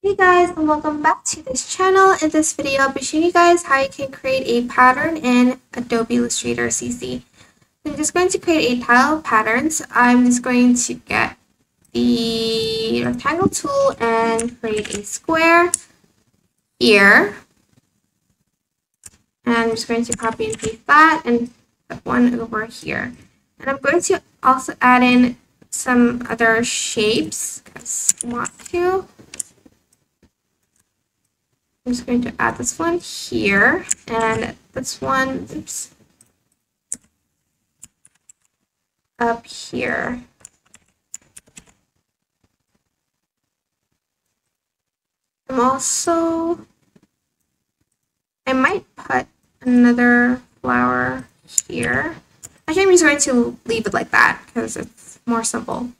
Hey guys, and welcome back to this channel. In this video, I'll be showing you guys how you can create a pattern in Adobe Illustrator CC. I'm just going to create a tile pattern. So I'm just going to get the rectangle tool and create a square here. And I'm just going to copy and paste that and put one over here. And I'm going to also add in some other shapes because I want to. I'm just going to add this one here and this one, up here. I might put another flower here. Actually, I'm just going to leave it like that because it's more simple.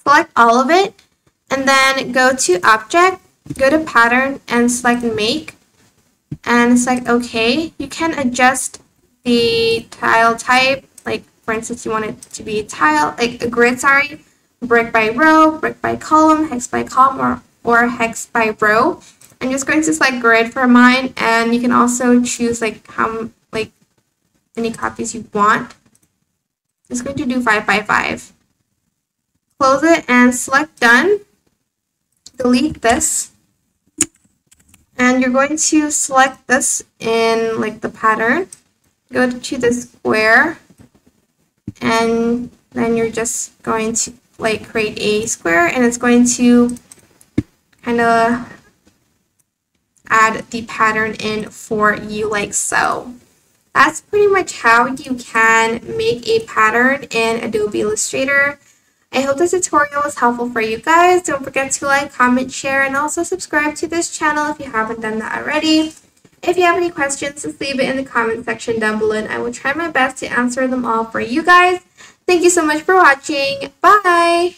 Select all of it and then go to Object, go to Pattern and select Make and select OK. You can adjust the tile type, like for instance, you want it to be tile, like a grid, sorry, brick by row, brick by column, hex by column, or hex by row. I'm just going to select grid for mine, and you can also choose like how many copies you want. I'm just going to do 5 by 5. Close it and select Done. Delete this. And you're going to select this in like the pattern. Go to the square. And then you're just going to like create a square, and it's going to kind of add the pattern in for you like so. That's pretty much how you can make a pattern in Adobe Illustrator. I hope this tutorial was helpful for you guys. Don't forget to like, comment, share, and also subscribe to this channel if you haven't done that already. If you have any questions, just leave it in the comment section down below and I will try my best to answer them all for you guys. Thank you so much for watching. Bye!